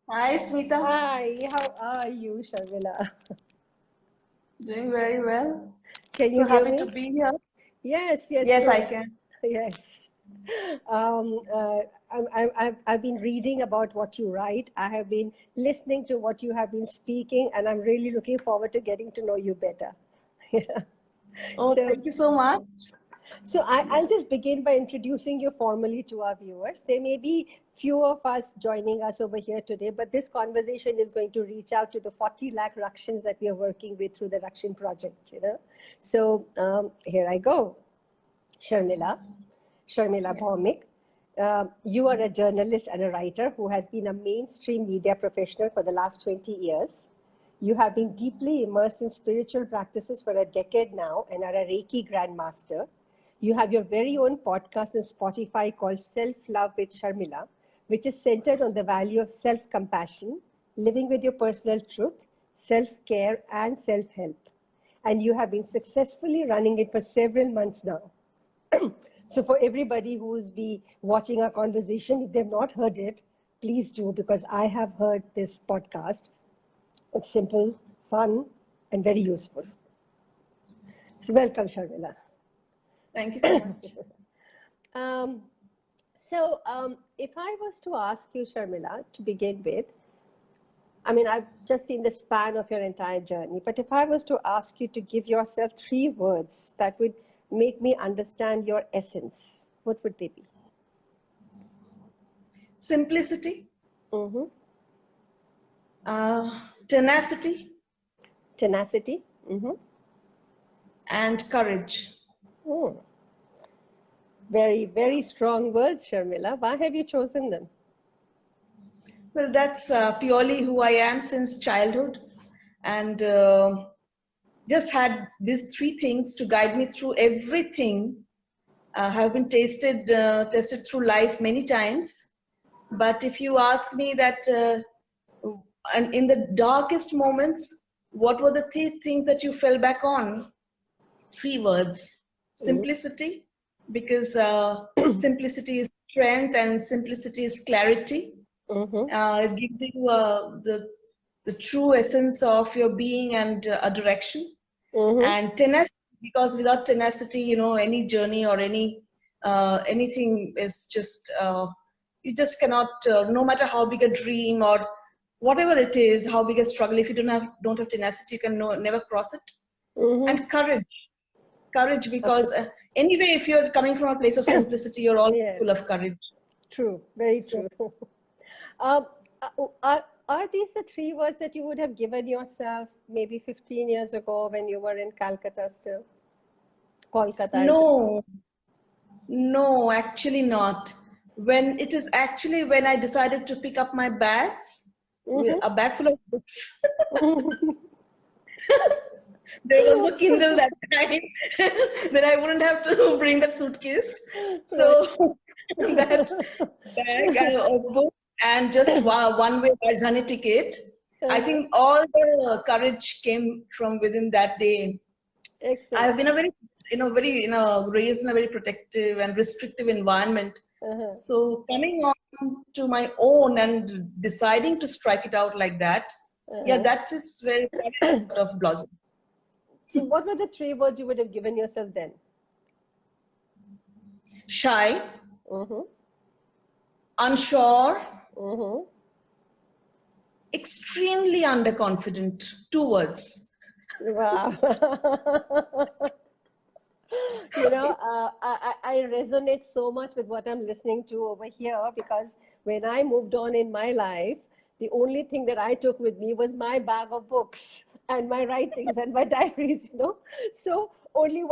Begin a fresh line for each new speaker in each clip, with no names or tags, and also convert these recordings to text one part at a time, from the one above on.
Hi, Smita.
Hi, how are you, Sharmila?
Doing very well.
Can you
So
hear
happy to
me?
be here.
Yes, yes,
Yes, I
sure.
can.
Yes. Um, uh, I've been reading about what you write. I have been listening to what you have been speaking, and I'm really looking forward to getting to know you better. Yeah.
Oh,
So,
thank you so much.
I'll just begin by introducing you formally to our viewers. There may be few of us joining us over here today, but this conversation is going to reach out to the 40 lakh Rakshans that we are working with through the Rakshan project. So here I go. Sharmila, Sharmila
Yeah.
Bhaumik. You are a journalist and a writer who has been a mainstream media professional for the last 20 years. You have been deeply immersed in spiritual practices for a decade now and are a Reiki grandmaster. You have your very own podcast on Spotify called Self Love with Sharmila, which is centered on the value of self compassion, living with your personal truth, self care, and self help. And you have been successfully running it for several months now. So for everybody who's be watching our conversation, if they've not heard it, please do, because I have heard this podcast. It's simple, fun, and very useful. So welcome, Sharmila.
Thank you so much.
Um, if I was to ask you, Sharmila, to begin with, I mean, I've just seen the span of your entire journey, but if I was to ask you to give yourself three words that would make me understand your essence, what would they be?
Simplicity,
Mm-hmm.
tenacity,
Tenacity. Mm-hmm.
and courage.
Oh, very, very strong words, Sharmila. Why have you chosen them?
Well, that's purely who I am since childhood, and just had these three things to guide me through everything. Have been tested through life many times. But if you ask me that, and in the darkest moments, what were the things that you fell back on? Three words: simplicity, because simplicity is strength and simplicity is clarity.
Mm-hmm.
It gives you the true essence of your being and a direction.
Mm-hmm.
And tenacity, because without tenacity, any journey or anything is just you just cannot. No matter how big a dream or whatever it is, how big a struggle, if you don't have tenacity, you can never cross it.
Mm-hmm.
And courage, because
Absolutely.
anyway, if you're coming from a place of simplicity, you're always
Yes,
full of courage.
true. Very
So
true. Um, are these the three words that you would have given yourself maybe 15 years ago when you were in Calcutta still? Kolkata, I think.
no, no, actually not. When it is actually when I decided to pick up my bags, with
Mm-hmm.
a bag full of books. There was no Kindle that time. Then I wouldn't have to bring that suitcase.
Right.
So that bag of books and just one-way Rajdhani ticket. I
Uh-huh.
think all the courage came from within that day. I've
Excellent.
been a very, raised in a very protective and restrictive environment.
Uh-huh.
So coming on to my own and deciding to strike it out like that, yeah,
Uh-huh.
that is where it sort of blossomed.
So what were the three words you would have given yourself then?
Shy,
Mm-hmm.
unsure,
Mm-hmm.
extremely underconfident. Two words.
Wow. I resonate so much with what I'm listening to over here because when I moved on in my life, the only thing that I took with me was my bag of books and my writings and my diaries. So only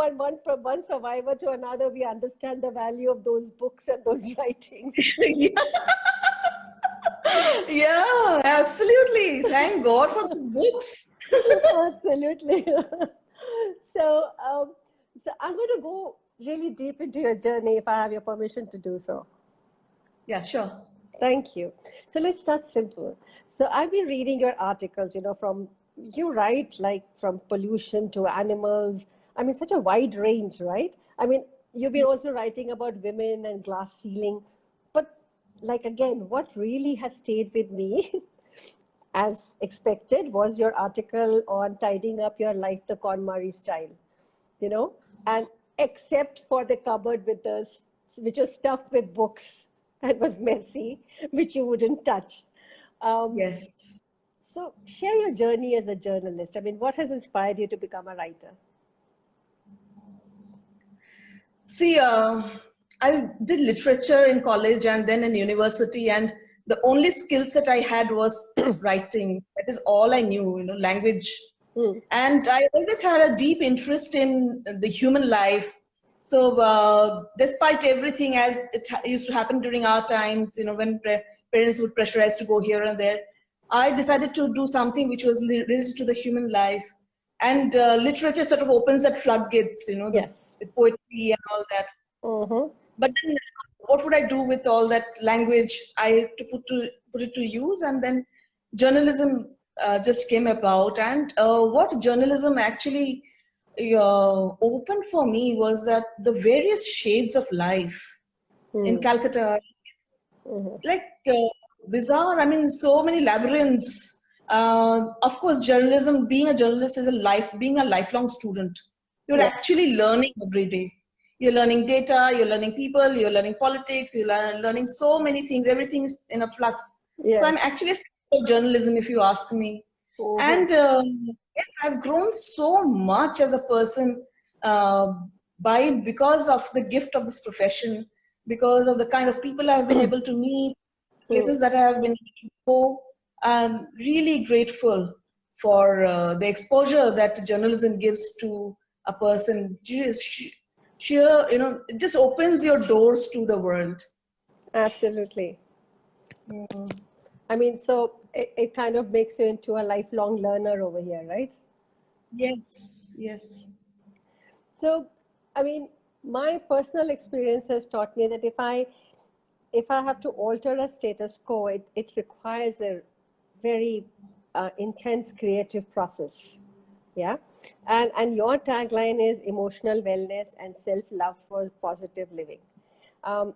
from one survivor to another, we understand the value of those books and those writings.
Yeah, yeah, absolutely. Thank God for these books.
Absolutely. So, so I'm going to go really deep into your journey if I have your permission to do so.
Yeah, sure.
Thank you. So let's start simple. So I've been reading your articles, from you write like from pollution to animals. I mean, such a wide range, right? I mean, you've been also writing about women and glass ceiling. But like again, what really has stayed with me as expected, was your article on tidying up your life the KonMari style, you know, and except for the cupboard with which was stuffed with books and was messy, which you wouldn't touch. Um,
Yes.
so share your journey as a journalist. I mean, what has inspired you to become a writer?
See, I did literature in college and then in university, and the only skill set I had was writing. That is all I knew, language.
Hmm.
And I always had a deep interest in the human life. So, despite everything as it used to happen during our times, when parents would pressurize to go here and there, I decided to do something which was related to the human life. And literature sort of opens that floodgates,
Yes.
the poetry and all that.
Mm-hmm.
But then, what would I do with all that language? I had to put it to use, and then journalism just came about. And what journalism actually opened for me was that the various shades of life in Calcutta, like bizarre. I mean, so many labyrinths. Of course, journalism. Being a journalist is being a lifelong student. You're
Yeah.
actually learning every day. You're learning data. You're learning people. You're learning politics. You're learning so many things. Everything is in a flux. So I'm
Yes.
actually a student of journalism, if you ask me.
Mm-hmm.
And yes, I've grown so much as a person uh, because of the gift of this profession, because of the kind of people I've been able to meet, places that I have been able to go. I'm really grateful for the exposure that journalism gives to a person. Just sheer, it just opens your doors to the world.
Absolutely.
Mm.
I mean, so it kind of makes you into a lifelong learner over here, right?
Yes, yes.
So, I mean, my personal experience has taught me that if I have to alter a status quo, it requires a very intense creative process. Yeah. And your tagline is emotional wellness and self-love for positive living. Um,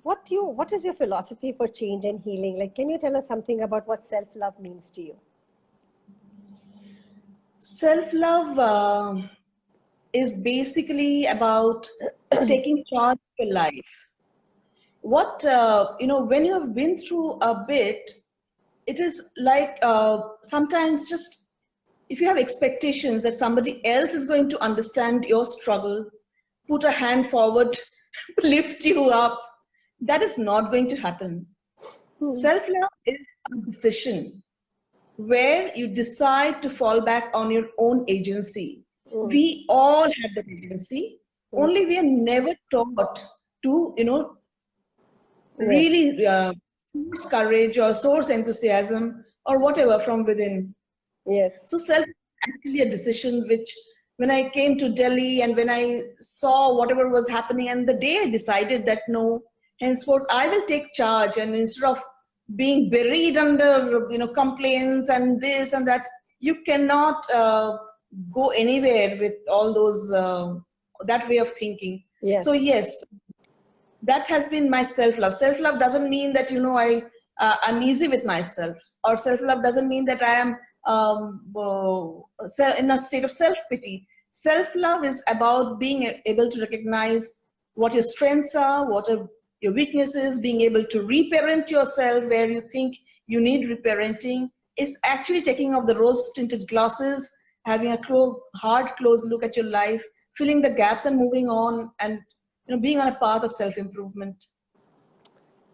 what is your philosophy for change and healing? Like, can you tell us something about what self-love means to you?
Self-love is basically about taking charge of your life. When you have been through a bit, it is like sometimes just if you have expectations that somebody else is going to understand your struggle, put a hand forward, lift you up, that is not going to happen.
Hmm.
Self-love is a decision where you decide to fall back on your own agency.
Hmm.
We all have that agency,
Hmm.
only we are never taught to,
Yes.
really source courage or source enthusiasm or whatever from within.
Yes.
So self is actually a decision which, when I came to Delhi and when I saw whatever was happening, and the day I decided that no, henceforth I will take charge, and instead of being buried under complaints and this and that, you cannot go anywhere with all those that way of thinking. So
Yes.
yes, that has been my self-love. Self-love doesn't mean that I'm easy with myself, or self-love doesn't mean that I am in a state of self-pity. Self-love is about being able to recognize what your strengths are, what are your weaknesses, being able to reparent yourself where you think you need reparenting. It's actually taking off the rose-tinted glasses, having a hard, close look at your life, filling the gaps and moving on, and being on a path of self-improvement.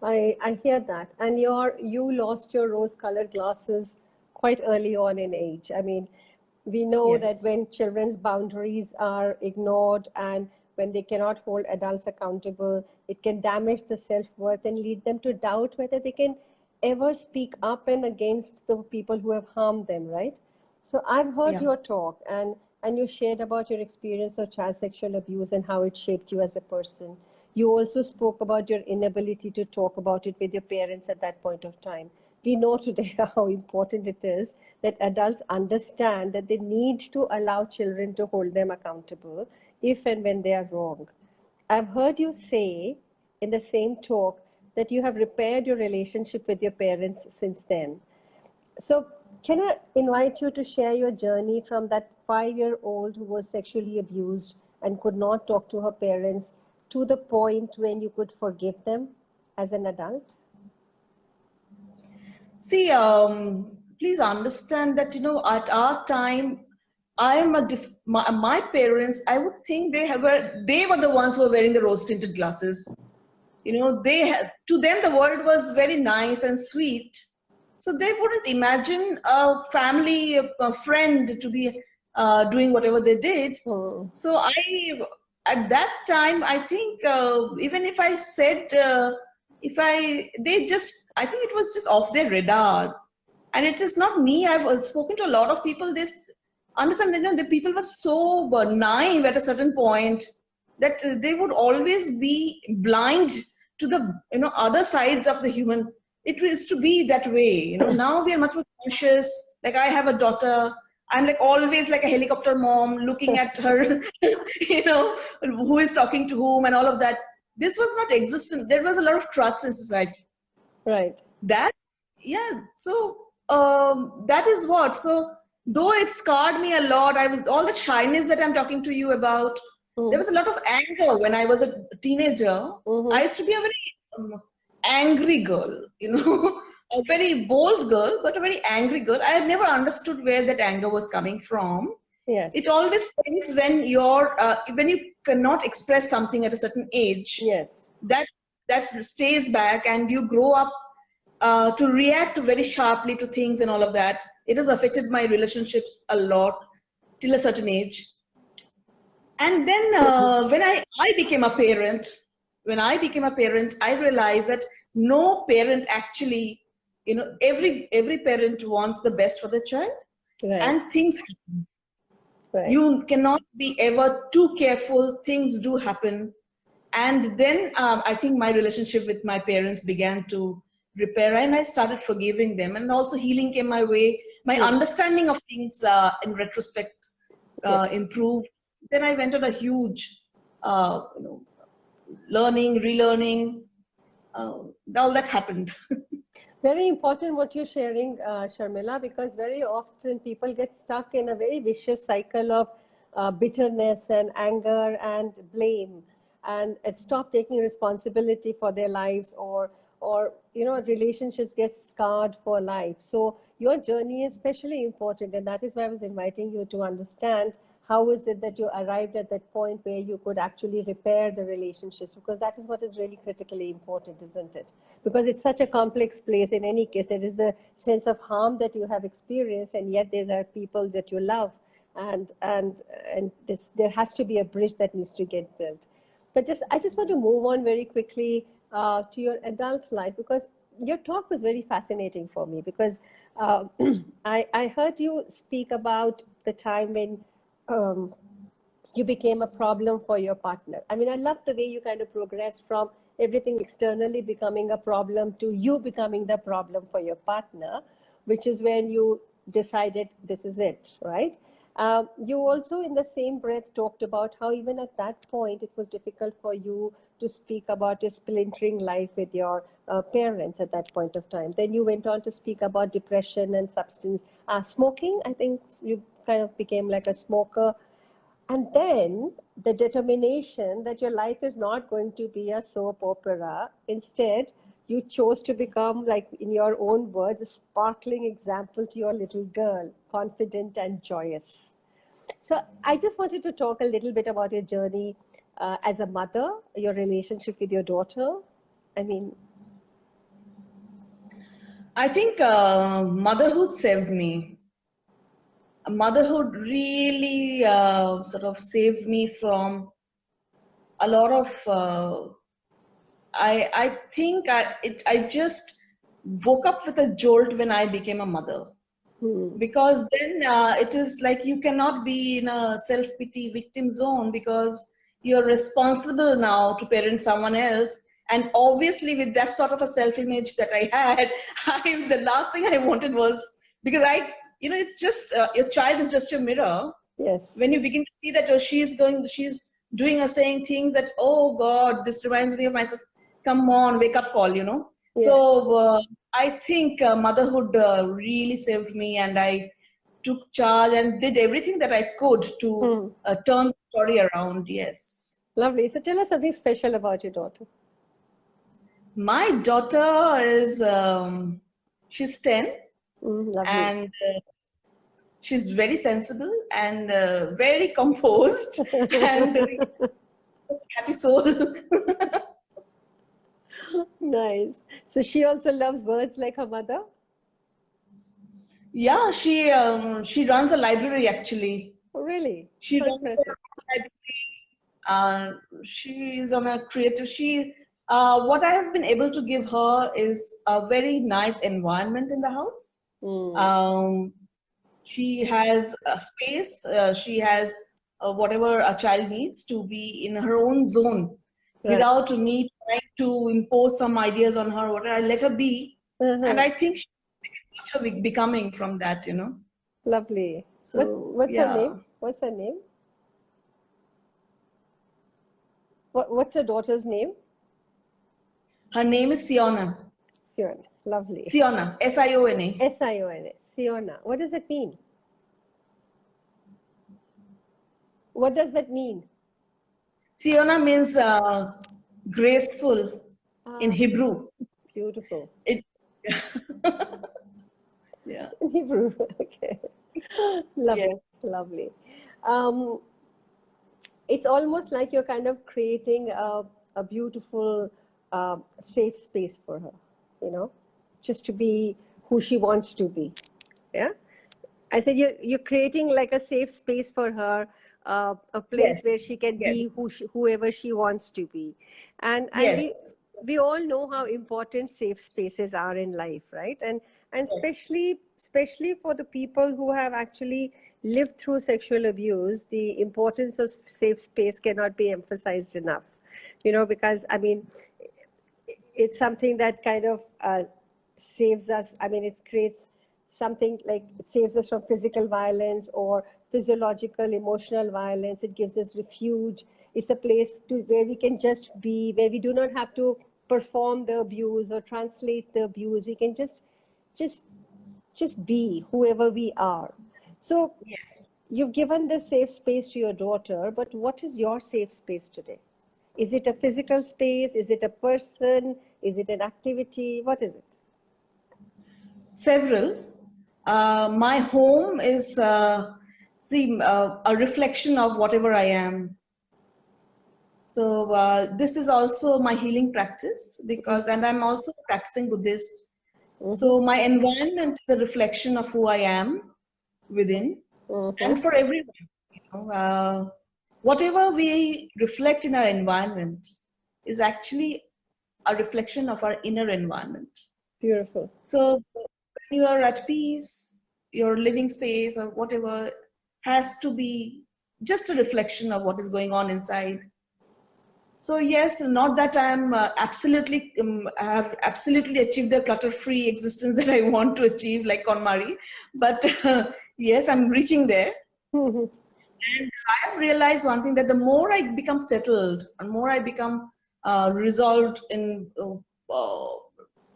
I hear that. And you lost your rose-colored glasses quite early on in age. I mean, we know that
Yes.
when children's boundaries are ignored and when they cannot hold adults accountable, it can damage the self-worth and lead them to doubt whether they can ever speak up and against the people who have harmed them, right? So I've heard
Yeah.
your talk and you shared about your experience of child sexual abuse and how it shaped you as a person. You also spoke about your inability to talk about it with your parents at that point of time. We know today how important it is that adults understand that they need to allow children to hold them accountable if and when they are wrong. I've heard you say in the same talk that you have repaired your relationship with your parents since then. So, can I invite you to share your journey from that 5-year-old who was sexually abused and could not talk to her parents to the point when you could forgive them as an adult?
See, please understand that, at our time, my parents, I would think they were the ones who were wearing the rose tinted glasses. To them, the world was very nice and sweet. So they wouldn't imagine a family, a friend to be doing whatever they did. So at that time, I think even if I said, I think it was just off their radar. And it is not me. I've spoken to a lot of people. They understand that the people were so naive at a certain point that they would always be blind to the other sides of the human. It used to be that way. Now we are much more conscious. Like I have a daughter. I'm like always like a helicopter mom looking at her, who is talking to whom and all of that. This was not existent. There was a lot of trust in society.
Right.
So that is what. So though it scarred me a lot, all the shyness that I'm talking to you about. There was a lot of anger when I was a teenager. I used to be a very angry girl, a very bold girl, but a very angry girl. I had never understood where that anger was coming from.
Yes.
It always stems when when you cannot express something at a certain age.
Yes.
That stays back, and you grow up to react very sharply to things and all of that. It has affected my relationships a lot till a certain age. And then when I became a parent, I realized that no parent actually, every parent wants the best for their child.
Right.
And things happen.
Right.
You cannot be ever too careful. Things do happen. And then I think my relationship with my parents began to repair, and I started forgiving them, and also healing came my way. My understanding of things in retrospect improved. Then I went on a huge learning, relearning, all that happened.
Very important what you're sharing, Sharmila, because very often people get stuck in a very vicious cycle of bitterness and anger and blame, and stop taking responsibility for their lives, or relationships get scarred for life. So your journey is especially important, and that is why I was inviting you to understand how is it that you arrived at that point where you could actually repair the relationships, because that is what is really critically important, isn't it? Because it's such a complex place. In any case, there is the sense of harm that you have experienced, and yet there are people that you love, and there has to be a bridge that needs to get built. But I just want to move on very quickly to your adult life, because your talk was very fascinating for me, because I heard you speak about the time when you became a problem for your partner. I mean, I love the way you kind of progressed from everything externally becoming a problem to you becoming the problem for your partner, which is when you decided this is it, right? You also in the same breath talked about how even at that point it was difficult for you to speak about your splintering life with your parents at that point of time. Then you went on to speak about depression and substance smoking. I think you kind of became like a smoker. And then the determination that your life is not going to be a soap opera. Instead, you chose to become, like in your own words, a sparkling example to your little girl, confident and joyous. So I just wanted to talk a little bit about your journey as a mother, your relationship with your daughter. I mean,
I think motherhood saved me. Motherhood really sort of saved me from a lot of I think I just woke up with a jolt when I became a mother. Because then it is like you cannot be in a self-pity victim zone, because you're responsible now to parent someone else. And obviously with that sort of a self-image that I had, the last thing I wanted was, because it's just, your child is just your mirror.
yes.
When you begin to see that she's doing or saying things that, oh God, this reminds me of myself. Come on, wake up call,
Yeah.
I think motherhood really saved me, and I took charge and did everything that I could to
Hmm.
turn the story around. Yes.
Lovely. So tell us something special about your daughter.
My daughter is, she's 10,
Lovely.
and she's very sensible and very composed and happy soul.
Nice. So she also loves birds like her mother?
Yeah, she runs a library actually.
Oh, really?
She
How
runs
impressive.
a library. She is on a creative. What I have been able to give her is a very nice environment in the house.
Mm.
Um, she has a space. She has whatever a child needs to be in her own zone,
Right.
without me trying to impose some ideas on her. Whatever, I let her be, and
Uh-huh.
I think she watch her becoming from that.
Lovely.
So
What's her name?
yeah,
What's her name? What's her daughter's name?
her name is Siona.
Fiona. Lovely.
Siona, Siona.
Siona. Siona. What does it mean? What does that mean?
Siona means graceful in
Ah,
Hebrew.
beautiful.
It, yeah,
Hebrew. Okay.
yeah,
Lovely. Lovely. Um, it's almost like you're kind of creating a beautiful, safe space for her, you know, just to be who she wants to be. Yeah. I said you're creating like a safe space for her, a place
yes,
where she can
yes,
be whoever she wants to be, and
yes,
we all know how important safe spaces are in life, right? And
yes,
especially for the people who have actually lived through sexual abuse, the importance of safe space cannot be emphasized enough. You know, because I mean, it's something that kind of saves us. I mean, it creates something like it saves us from physical violence or physiological, emotional violence. It gives us refuge. It's a place where we can just be, where we do not have to perform the abuse or translate the abuse. We can just, just be whoever we are. So
yes.
you've given this safe space to your daughter, but what is your safe space today? Is it a physical space? Is it a person? Is it an activity? What is it?
Several. My home is, a reflection of whatever I am. So this is also my healing practice and I'm also a practicing Buddhist.
Mm-hmm.
So my environment is a reflection of who I am within,
Mm-hmm.
and for everyone. Whatever we reflect in our environment is actually a reflection of our inner environment.
Beautiful.
So when you are at peace, your living space or whatever has to be just a reflection of what is going on inside. So yes, not that I'm I have absolutely achieved the clutter-free existence that I want to achieve, like KonMari, but yes, I'm reaching there.
Mm-hmm.
And I have realized one thing, that the more I become settled and more I become resolved in,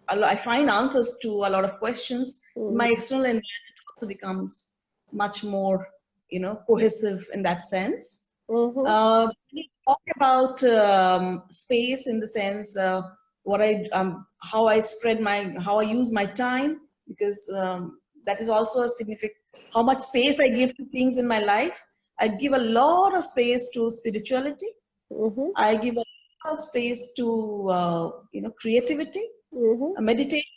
I find answers to a lot of questions. My external environment also becomes much more, cohesive in that sense.
Mm-hmm.
We talk about space in the sense how I use my time, because that is also a significant how much space I give to things in my life. I give a lot of space to spirituality.
Mm-hmm.
I give a lot of space to creativity,
Mm-hmm.
meditation,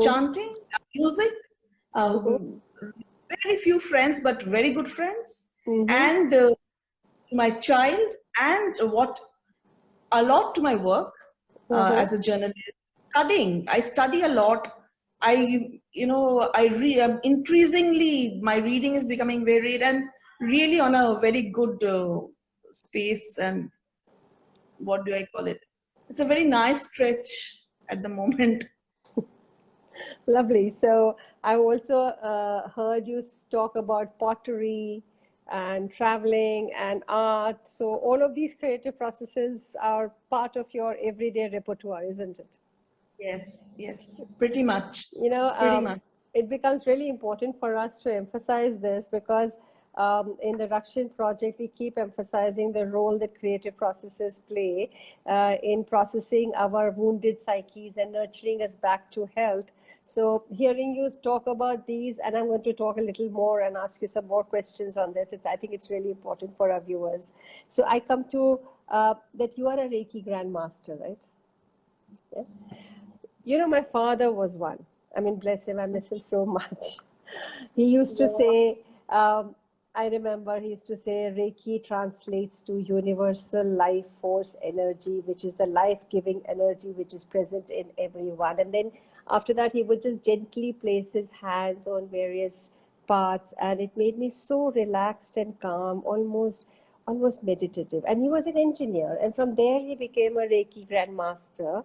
chanting, music.
Mm-hmm.
Very few friends, but very good friends,
Mm-hmm.
and my child, and what a lot to my work
Mm-hmm.
as a journalist. Studying, I study a lot. Increasingly my reading is becoming varied and really on a very good space. And what do I call it? It's a very nice stretch at the moment.
Lovely. So I also heard you talk about pottery and traveling and art. So all of these creative processes are part of your everyday repertoire, isn't it?
Yes, pretty much,
You know,
pretty much.
it becomes really important for us to emphasize this because in the Rakshan project, we keep emphasizing the role that creative processes play in processing our wounded psyches and nurturing us back to health. So, hearing you talk about these, and I'm going to talk a little more and ask you some more questions on this. I think it's really important for our viewers. So, I come to that you are a Reiki Grandmaster, right? Yeah. You know, my father was one. I mean, bless him, I miss him so much. He used to say, I remember he used to say, Reiki translates to universal life force energy, which is the life giving energy which is present in everyone. And then after that, he would just gently place his hands on various parts, and it made me so relaxed and calm, almost meditative. And he was an engineer, and from there, he became a Reiki grandmaster.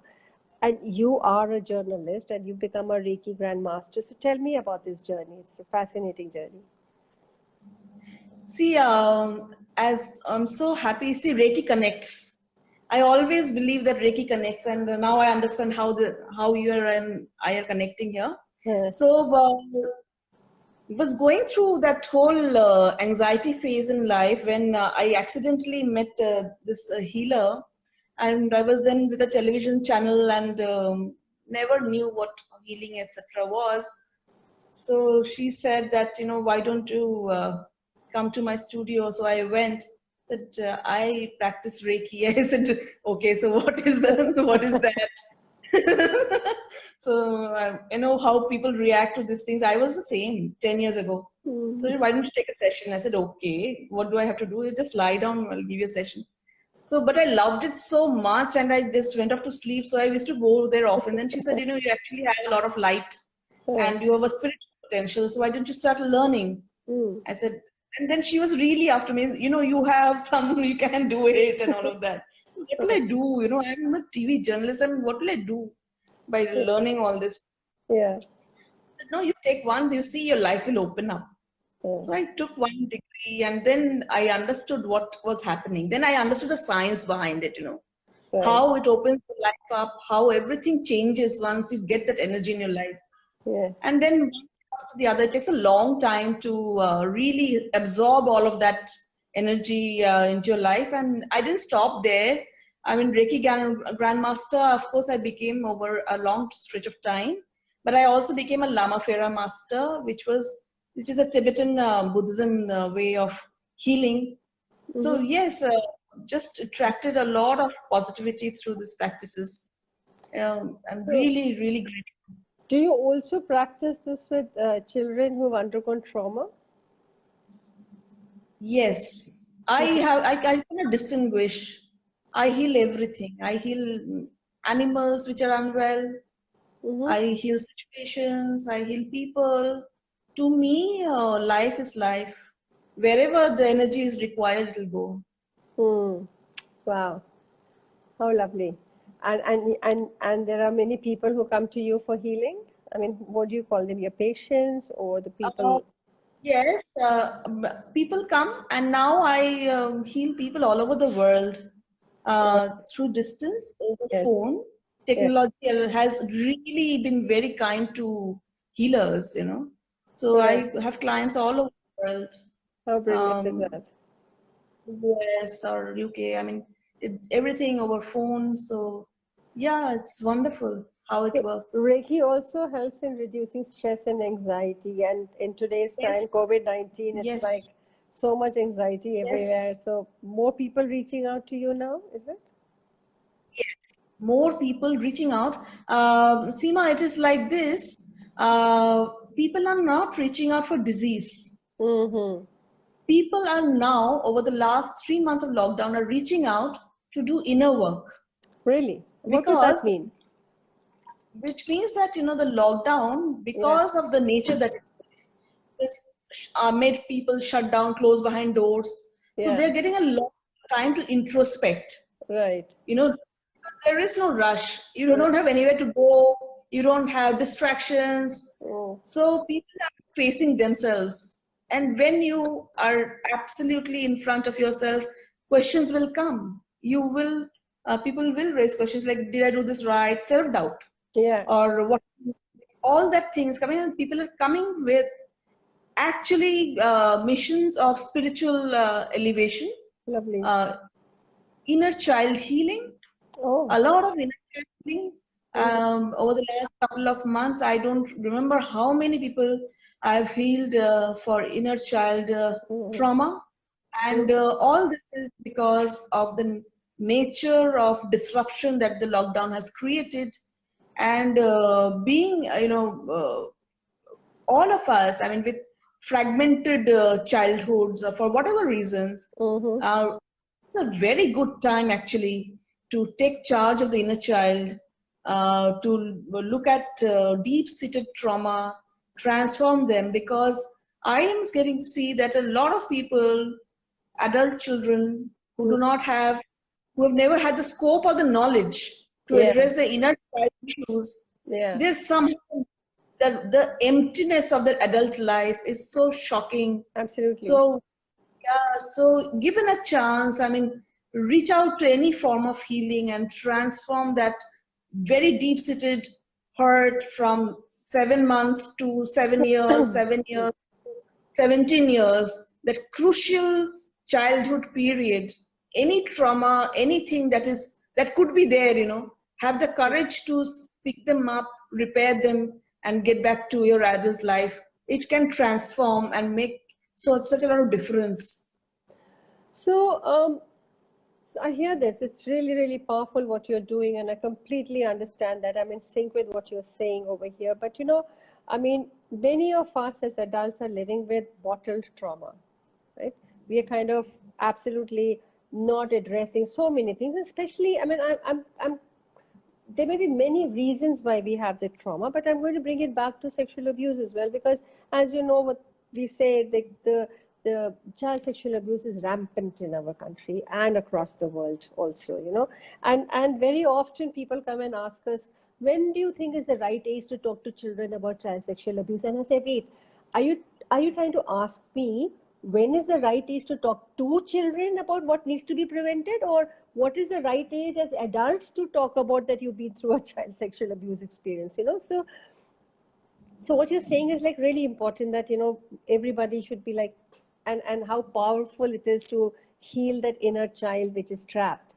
And you are a journalist and you've become a Reiki grandmaster. So tell me about this journey. It's a fascinating journey.
See, as I'm so happy, see, Reiki connects. I always believe that Reiki connects, and now I understand how you are and I are connecting here.
Yeah.
So, was going through that whole anxiety phase in life when I accidentally met this healer, and I was then with a television channel and never knew what healing etc. was. So she said that, why don't you come to my studio? So I went. Said I practice Reiki. I said, okay. So what is that? So how people react to these things. I was the same 10 years ago. So why don't you take a session? I said, okay. What do I have to do? You just lie down. I'll give you a session. So, but I loved it so much, and I just went off to sleep. So I used to go there often. Then she said, you actually have a lot of light, and you have a spiritual potential. So why don't you start learning? I said, and then she was really after me. You have some, you can do it, and all of that. What will I do? I'm a TV journalist. What will I do by learning all this?
Yeah.
No, you take one, you see your life will open up. So I took one degree, and then I understood what was happening. Then I understood the science behind it,
Right.
how it opens your life up, how everything changes once you get that energy in your life.
Yeah.
And then one after the other, it takes a long time to really absorb all of that energy into your life. And I didn't stop there. I mean, Reiki Grandmaster, of course, I became over a long stretch of time. But I also became a Lama Fera Master, which is a Tibetan Buddhism way of healing. So yes, just attracted a lot of positivity through these practices. I'm really, really grateful.
Do you also practice this with children who've undergone trauma?
Yes, I cannot distinguish. I heal everything. I heal animals which are unwell. I heal situations. I heal people. To me, life is life. Wherever the energy is required, it will go.
Wow, how lovely. And there are many people who come to you for healing. I mean, what do you call them? Your patients or the people?
Yes, people come, and now I heal people all over the world through distance over
Yes.
phone. Technology has really been very kind to healers, So
Right.
I have clients all over the world,
How brilliant is that?
US or UK. I mean, everything over phone. So yeah, it's wonderful how it works.
Reiki also helps in reducing stress and anxiety. And in today's time,
Yes.
COVID-19, it's
Yes.
like so much anxiety everywhere.
Yes.
So more people reaching out to you now, is it?
More people reaching out. Seema, it is like this. People are not reaching out for disease. People are now, over the last 3 months of lockdown, are reaching out to do inner work.
Really? What does that mean?
Which means that, the lockdown, because of the nature that it made people shut down, close behind doors. So they're getting a lot of time to introspect.
Right.
There is no rush. You don't have anywhere to go. You don't have distractions. So people are facing themselves. And when you are absolutely in front of yourself, questions will come. People will raise questions like, did I do this right? Self-doubt.
Yeah.
or what, all that things coming, and people are coming with actually missions of spiritual elevation,
Lovely.
uh, inner child healing,
Oh.
a lot of inner child healing.
Mhm.
Over the last couple of months, I don't remember how many people I've healed for inner child
Mhm.
trauma. And all this is because of the nature of disruption that the lockdown has created. And being, all of us, I mean, with fragmented childhoods for whatever reasons,
Mhm.
it's a very good time actually to take charge of the inner child, to look at deep-seated trauma, transform them, because I am getting to see that a lot of people, adult children who do not have, who have never had the scope or the knowledge to
Yeah.
address the inner child issues,
Yeah.
there's somehow the emptiness of their adult life is so shocking.
Absolutely.
So yeah, so given a chance, I mean, reach out to any form of healing and transform that very deep-seated hurt from 7 months to 7 years, 7 years, 17 years, that crucial childhood period, any trauma, anything that could be there, have the courage to pick them up, repair them, and get back to your adult life. It can transform and make such a lot of difference.
So, so I hear this. It's really, really powerful what you're doing, and I completely understand that. I'm in sync with what you're saying over here. But I mean, many of us as adults are living with bottled trauma, right? We are kind of absolutely not addressing so many things, especially, I mean, I'm there may be many reasons why we have the trauma, but I'm going to bring it back to sexual abuse as well, because as you know, what we say, the child sexual abuse is rampant in our country and across the world also, and very often people come and ask us, when do you think is the right age to talk to children about child sexual abuse? And I say, wait, are you are you trying to ask me when is the right age to talk to children about what needs to be prevented, or what is the right age as adults to talk about that you've been through a child sexual abuse experience? So what you're saying is like really important, that everybody should be like, and how powerful it is to heal that inner child which is trapped.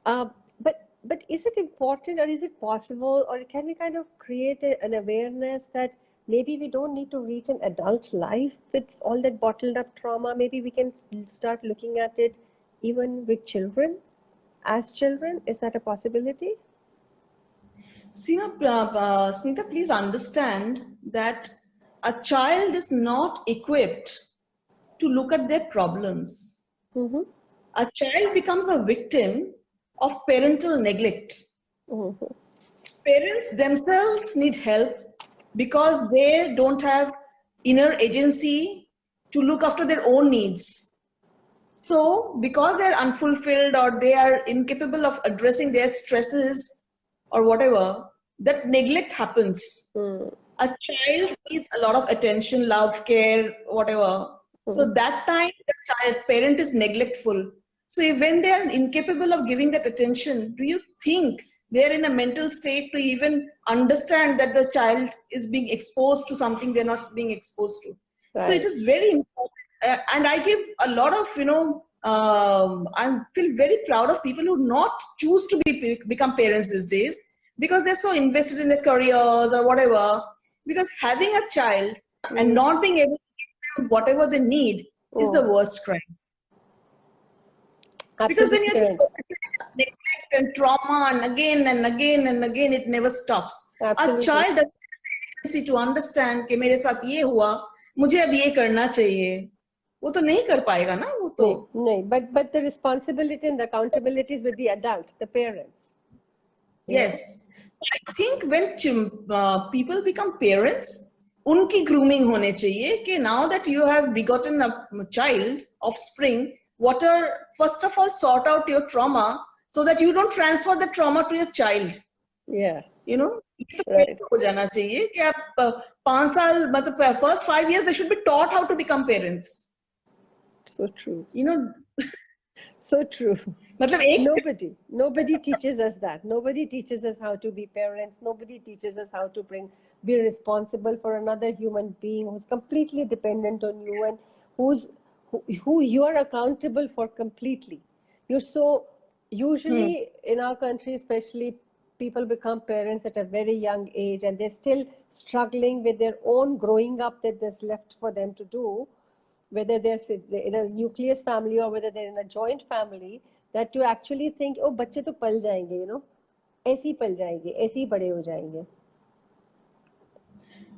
But is it important, or is it possible, or can we kind of create an awareness that maybe we don't need to reach an adult life with all that bottled up trauma? Maybe we can start looking at it even with children, as children. Is that a possibility?
Smita, please understand that a child is not equipped to look at their problems.
Mm-hmm.
A child becomes a victim of parental neglect.
Mm-hmm.
Parents themselves need help because they don't have inner agency to look after their own needs. So, because they're unfulfilled or they are incapable of addressing their stresses or whatever, that neglect happens.
Mm-hmm.
A child needs a lot of attention, love, care, whatever. So that time the parent is neglectful. So when they are incapable of giving that attention, do you think they are in a mental state to even understand that the child is being exposed to something they're not being exposed to? So it
Right.
is very important. And I give a lot of, I feel very proud of people who not choose to become parents these days, because they're so invested in their careers or whatever. Because having a child and not being able to give them whatever they need is the
Oh,
worst crime. Because then
absolutely
you're just
right.
neglect and trauma, and again and again and again, it never stops. A
Absolutely.
child doesn't have the ability to understand कि मेरे साथ ये हुआ, मुझे अब ये करना चाहिए. वो तो नहीं कर पाएगा ना, वो तो.
No, no, but the responsibility and the accountability is with the adult, the parents.
Yes. So I think when people become parents, उनकी grooming होने चाहिए कि now that you have begotten a child, offspring, first of all, sort out your trauma so that you don't transfer the trauma to your child.
Yeah,
ये तो
right.
हो जाना चाहिए कि आप 5 साल, मतलब first 5 years they should be taught how to become parents.
So true. So true.
मतलब एक
Nobody teaches us that. Nobody teaches us how to be parents. Nobody teaches us how to be responsible for another human being who's completely dependent on you and who you are accountable for completely. Usually in our country, especially, people become parents at a very young age and they're still struggling with their own growing up that there's left for them to do, whether they're in a nucleus family or whether they're in a joint family, that to actually think, oh, बच्चे तो पल जाएंगे, ऐसे ही पल जाएंगे, ऐसे ही बड़े हो जाएंगे.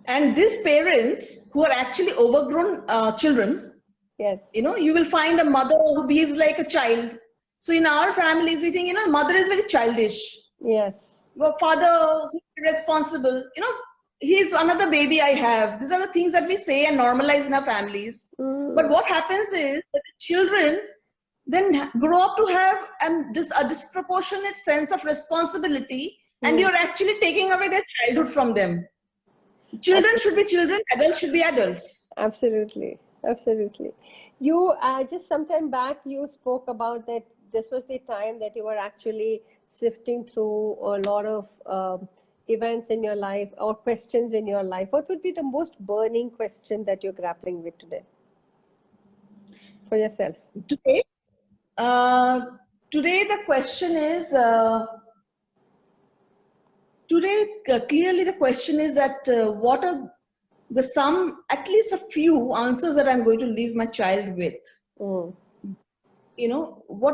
And these parents who are actually overgrown children,
Yes.
you will find a mother who behaves like a child. So in our families, we think, mother is very childish.
Yes.
Father who is irresponsible, he's another baby I have. These are the things that we say and normalize in our families. But what happens is that the children then grow up to have a disproportionate sense of responsibility, and you're actually taking away their childhood from them. Children should be children, adults should be adults.
Absolutely. Absolutely. You just some time back, you spoke about that this was the time that you were actually sifting through a lot of events in your life or questions in your life. What would be the most burning question that you're grappling with today for yourself?
Today the question is, clearly the question is that what are at least a few answers that I'm going to leave my child with. What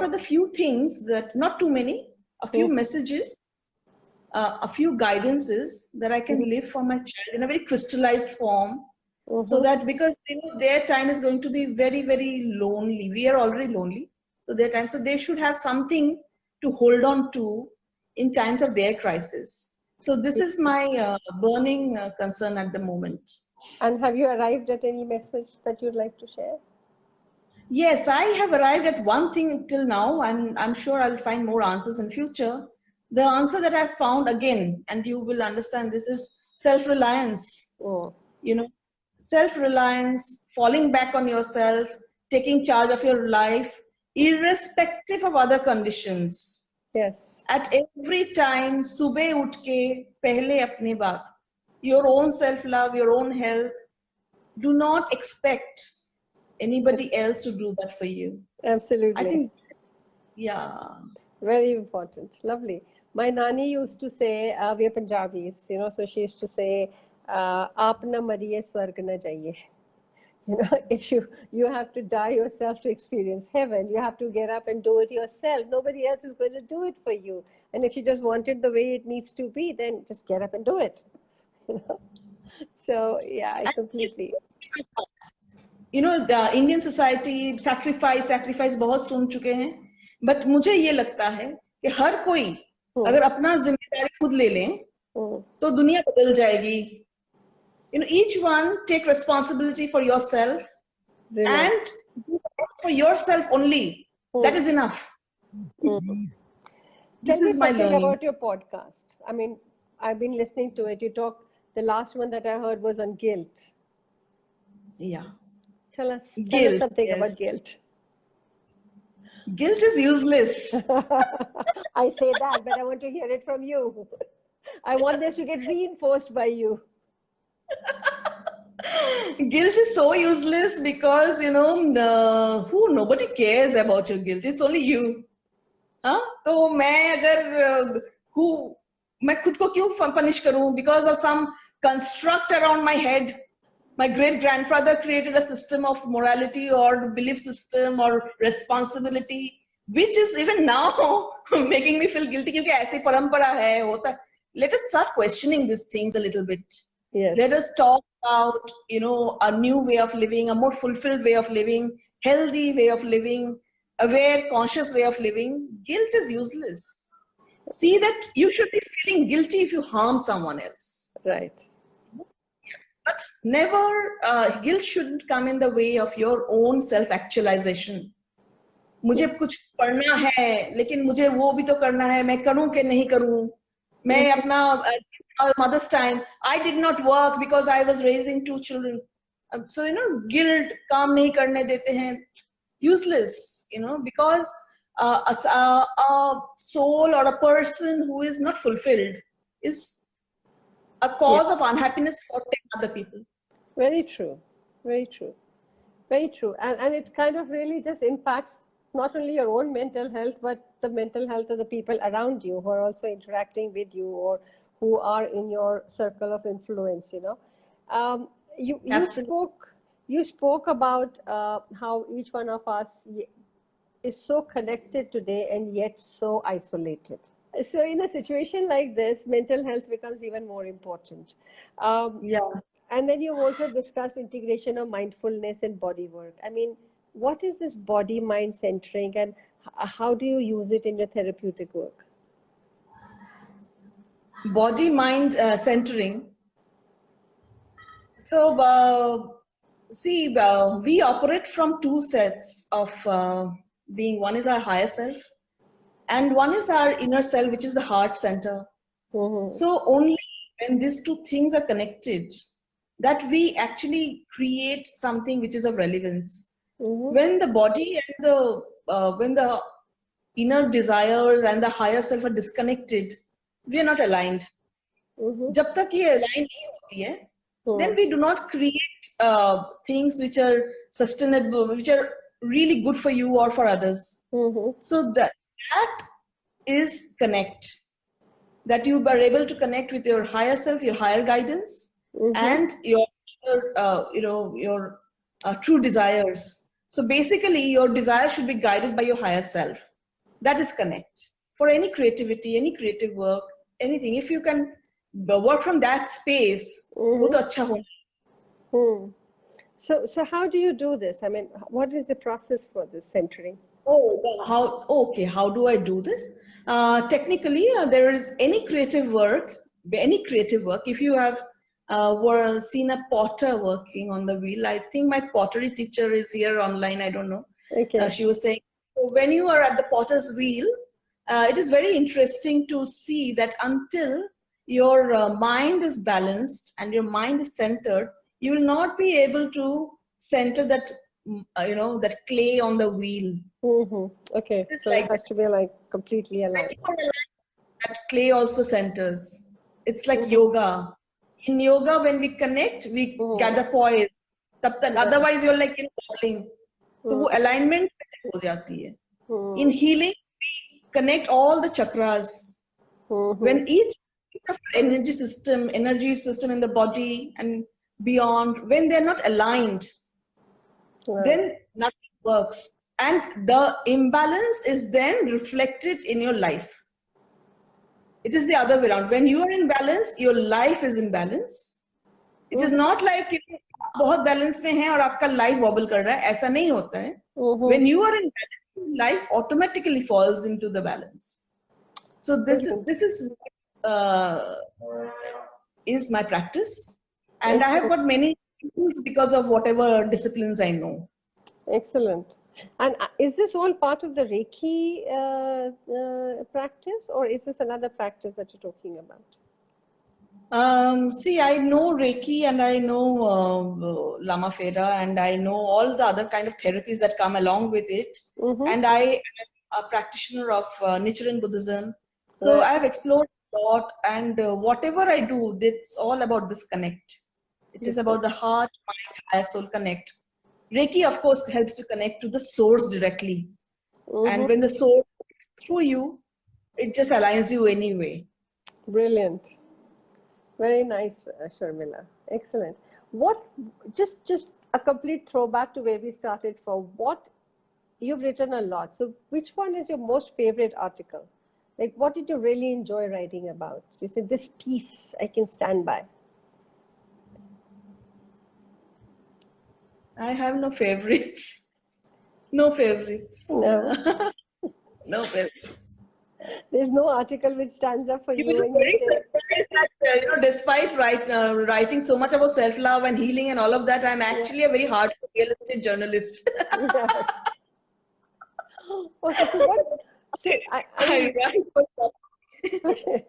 are the few things that, not too many, a few messages, a few guidances that I can leave for my child in a very crystallized form, so that, because their time is going to be very, very lonely. We are already lonely. So they should have something to hold on to in times of their crisis. So this is my burning concern at the moment.
And have you arrived at any message that you'd like to share?
Yes, I have arrived at one thing till now, and I'm sure I'll find more answers in future. The answer that I've found, again, and you will understand, this is self-reliance. Self-reliance, falling back on yourself, taking charge of your life, irrespective of other conditions.
Yes.
At every time, subah uth ke pehle apni baat. Your own self-love, your own health. Do not expect anybody else to do that for you.
Absolutely.
I think, yeah.
Very important. Lovely. My nani used to say, we are Punjabis, so she used to say, aap na mariye swarg na jaiye. If you have to die yourself to experience heaven, you have to get up and do it yourself. Nobody else is going to do it for you. And if you just want it the way it needs to be, then just get up and do it. So yeah, I completely.
The Indian society sacrifice बहुत सुन चुके हैं, but मुझे ये लगता है कि हर कोई अगर अपना जिम्मेदारी खुद ले लें तो दुनिया बदल जाएगी. Each one take responsibility for yourself and for yourself only. That is enough.
Tell me something about your podcast. I mean, I've been listening to it. You talk. The last one that I heard was on guilt.
Yeah.
Tell us something about guilt.
Guilt is useless.
I say that, but I want to hear it from you. I want this to get reinforced by you.
Guilt is so useless because, nobody cares about your guilt. It's only you. तो मैं खुद को क्यों punish करूं because of some construct around my head. My great-grandfather created a system of morality or belief system or responsibility, which is even now making me feel guilty क्योंकि ऐसी परंपरा है होता. Let us start questioning these things a little bit.
Yes.
Let us talk about, a new way of living, a more fulfilled way of living, healthy way of living, aware, conscious way of living. Guilt is useless. See that you should be feeling guilty if you harm someone else.
Right.
But never, guilt shouldn't come in the way of your own self-actualization. मुझे कुछ पढ़ना है, लेकिन मुझे वो भी तो करना है, मैं करूं कि नहीं करूं? मैं अपना mother's time, I did not work because I was raising 2 children. So, guilt, काम नहीं करने देते हैं. Useless, because a soul or a person who is not fulfilled is a
Yes,
cause of unhappiness for 10 other people.
very true, very true, very true. And it kind of really just impacts not only your own mental health, but the mental health of the people around you who are also interacting with you or who are in your circle of influence, you know. Um, you
Absolutely.
spoke about how each one of us is so connected today and yet so isolated. So in a situation like this, mental health becomes even more important. Um,
Yeah.
and then you've also discussed integration of mindfulness and body work. I mean, what is this body mind centering and how do you use it in your therapeutic work?
Body mind centering. So, see, we operate from two sets of being. One is our higher self, and one is our inner self, which is the heart center.
Mm-hmm.
So, only when these two things are connected, that we actually create something which is of relevance.
Mm-hmm.
When the body and when the inner desires and the higher self are disconnected, we are not aligned.
Mm-hmm.
जब तक ये align नहीं होती है, then we do not create things which are sustainable, which are really good for you or for others.
Mm-hmm.
So that is connect. That you are able to connect with your higher self, your higher guidance,
Mm-hmm.
and your your true desires. So basically, your desires should be guided by your higher self. That is connect. For any creativity, any creative work, anything, if you can work from that space, वो तो
Mm-hmm.
अच्छा होना.
Hmm. So how do you do this? I mean, what is the process for this centering?
Oh, well, how? Okay, how do I do this? Technically, there is any creative work, any creative work. If you have seen a potter working on the wheel, I think my pottery teacher is here online. I don't know.
Okay.
She was saying, so when you are at the potter's wheel, it is very interesting to see that until your mind is balanced and your mind is centered, you will not be able to center that that clay on the wheel.
Mm-hmm. Okay.
It's
So it
like
has to be like completely
when
aligned.
you are aligned, that clay also centers. It's like
Mm-hmm.
yoga. In yoga, when we connect, we
Mm-hmm.
gather poise. तब तक
Right.
otherwise you're like falling. तो वो alignment हो जाती है. In
Mm-hmm.
healing, we connect all the chakras.
Mm-hmm.
When each of energy system in the body and beyond, when they're not aligned,
Right.
then nothing works. And the imbalance is then reflected in your life. It is the other way around. When you are in balance, your life is in balance. It is not like आप बहुत balance में हैं और आपका life wobble कर रहा है. ऐसा नहीं होता है.
Mm-hmm.
When you are in balance, life automatically falls into the balance. So this uh, is my practice, and I have got many tools because of whatever disciplines I know.
Excellent. And is this all part of the Reiki practice, or is this another practice that you're talking about?
See, I know Reiki and I know Lama Fera and I know all the other kind of therapies that come along with it.
Mm-hmm.
And I am a practitioner of Nichiren Buddhism. So
Right.
I have explored a lot, and whatever I do, it's all about this connect. It is about the heart, mind, higher soul connect. Reiki, of course, helps you connect to the source directly. And when the source connects through you, it just aligns you anyway.
Brilliant. Very nice, Sharmila. Excellent. What, just a complete throwback to where we started from. What, you've written a lot. So which one is your most favorite article? Like, what did you really enjoy writing about? You said, this piece I can stand by.
I have no favorites. No favorites.
No.
No favorites.
There's no article which stands up for
You
you
will be
and you
very
say,
surprised that, despite writing so much about self-love and healing and all of that, I'm actually a very hardcore real estate journalist.
yeah. Okay, so what? So I mean,
write for
okay.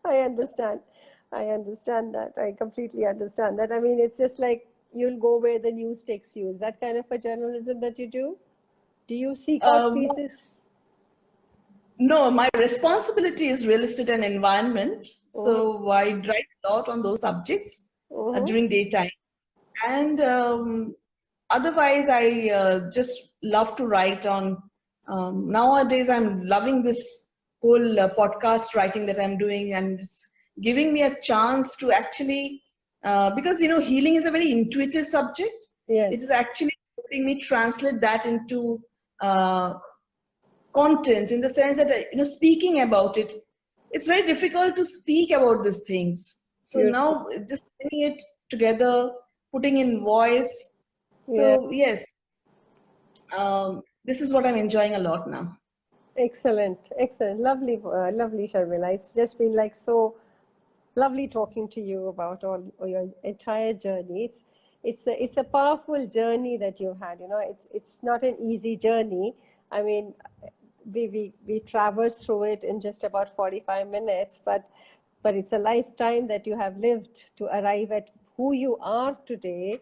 I understand. I understand that. I completely understand that. I mean, it's just like you'll go where the news takes you. Is that kind of a journalism that you do? Do you seek out
um,
pieces?
No, my responsibility is real estate and environment. So I write a lot on those subjects
Mm-hmm.
during daytime. And otherwise, I just love to write on. Nowadays, I'm loving this whole podcast writing that I'm doing, and it's giving me a chance to actually, because healing is a very intuitive subject. It is
Yes.
actually helping me translate that into uh, content, in the sense that speaking about it, it's very difficult to speak about these things. So
Beautiful.
now just putting it together, putting in voice.
Yeah.
So yes, this is what I'm enjoying a lot now.
Excellent. Excellent. Lovely, lovely, Sharmila. It's just been like so lovely talking to you about all your entire journey. It's a powerful journey that you've had. It's not an easy journey. I mean, we traverse through it in just about 45 minutes, but it's a lifetime that you have lived to arrive at who you are today.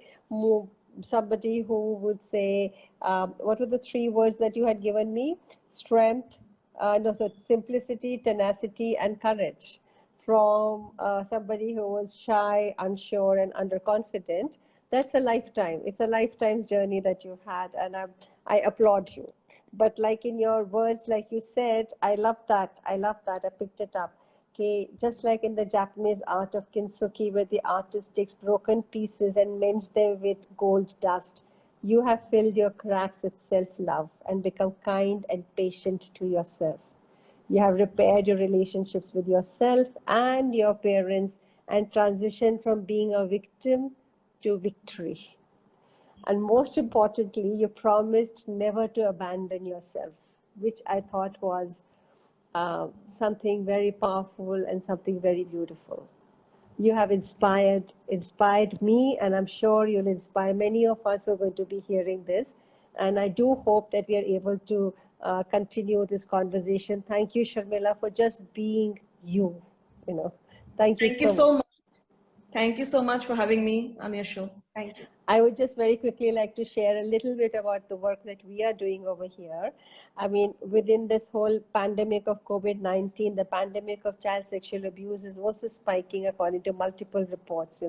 Somebody who would say, what were the three words that you had given me? Strength, no, so simplicity, tenacity, and courage. From somebody who was shy, unsure, and underconfident. That's a lifetime. It's a lifetime's journey that you've had, and I applaud you. But like in your words, like you said, I love that. I love that. I picked it up. Okay, just like in the Japanese art of kintsugi, where the artist takes broken pieces and mends them with gold dust, you have filled your cracks with self-love and become kind and patient to yourself. You have repaired your relationships with yourself and your parents and transitioned from being a victim to victory. And most importantly, you promised never to abandon yourself, which I thought was something very powerful and something very beautiful. You have inspired me, and I'm sure you'll inspire many of us who are going to be hearing this. And I do hope that we are able to continue this conversation. Thank you, Sharmila, for just being you. You know, thank you
Thank you
so much.
so much. Thank you so much for having me on your show. Thank you.
I would just very quickly like to share a little bit about the work that we are doing over here. I mean, within this whole pandemic of COVID-19, the pandemic of child sexual abuse is also spiking according to multiple reports.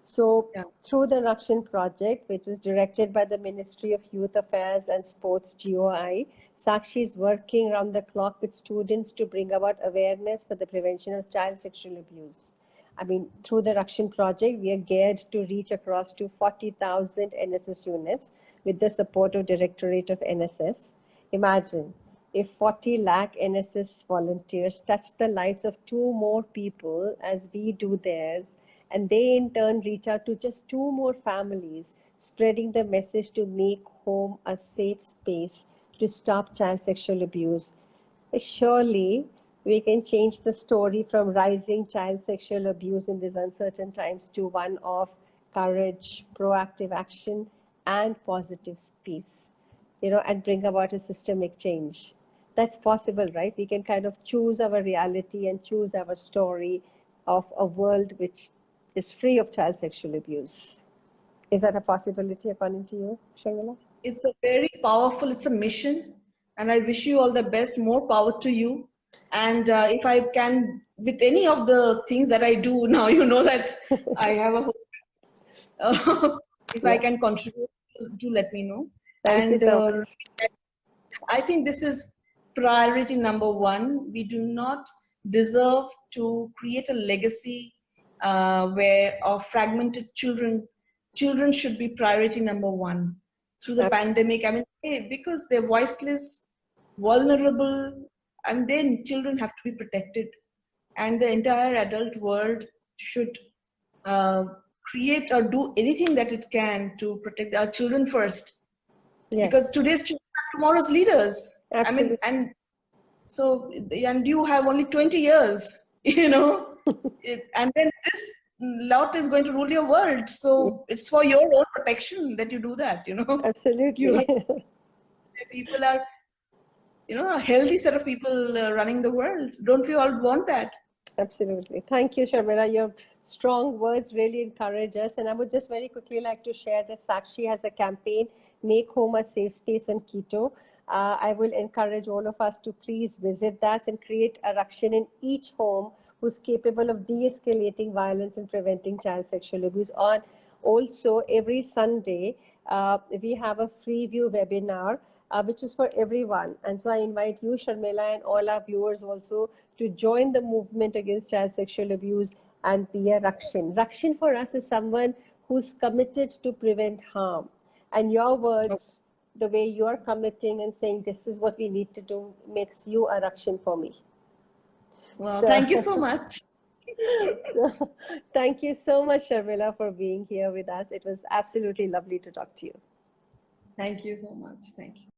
So
Yeah.
through the Rakshan project, which is directed by the Ministry of Youth Affairs and Sports, GOI, Sakshi is working around the clock with students to bring about awareness for the prevention of child sexual abuse. I mean, through the Rakshan project, we are geared to reach across to 40,000 NSS units with the support of Directorate of NSS. Imagine if 40 lakh NSS volunteers touch the lives of two more people as we do theirs, and they in turn reach out to just two more families, spreading the message to make home a safe space to stop child sexual abuse. Surely we can change the story from rising child sexual abuse in these uncertain times to one of courage, proactive action, and positive peace, and bring about a systemic change. That's possible, right? We can kind of choose our reality and choose our story of a world which is free of child sexual abuse. Is that a possibility according to you, Sharmila?
It's a very powerful, it's a mission, and I wish you all the best. More power to you. And if I can, with any of the things that I do now, that I have a hope. If I
Yeah.
can contribute, do let me know.
Thank you
And
so much.
I think this is priority number one. We do not deserve to create a legacy where of fragmented children. Children should be priority number one through the pandemic. I mean, because they're voiceless, vulnerable, and then children have to be protected. And the entire adult world should uh, create or do anything that it can to protect our children first, because
Yes,
today's children are tomorrow's leaders. I mean,
absolutely.
and so, and you have only 20 years, and then this lot is going to rule your world. So it's for your own protection that you do that. You
Absolutely.
have people are, a healthy set of people running the world. Don't we all want that?
Absolutely. Thank you, Sharmila. Your strong words really encourage us. And I would just very quickly like to share that Sakshi has a campaign, Make Home a Safe Space on Keto. I will encourage all of us to please visit that and create a Rakshin in each home who's capable of de-escalating violence and preventing child sexual abuse. On also every Sunday, we have a free view webinar, which is for everyone. And so I invite you, Sharmila, and all our viewers also to join the movement against child sexual abuse and be a Rakshin. Rakshin for us is someone who's committed to prevent harm. And your words, the way you are committing and saying this is what we need to do, makes you a Rakshin for me.
Well,
So,
thank you so much.
so, thank you so much, Sharmila, for being here with us. It was absolutely lovely to talk to you.
Thank you so much. Thank you.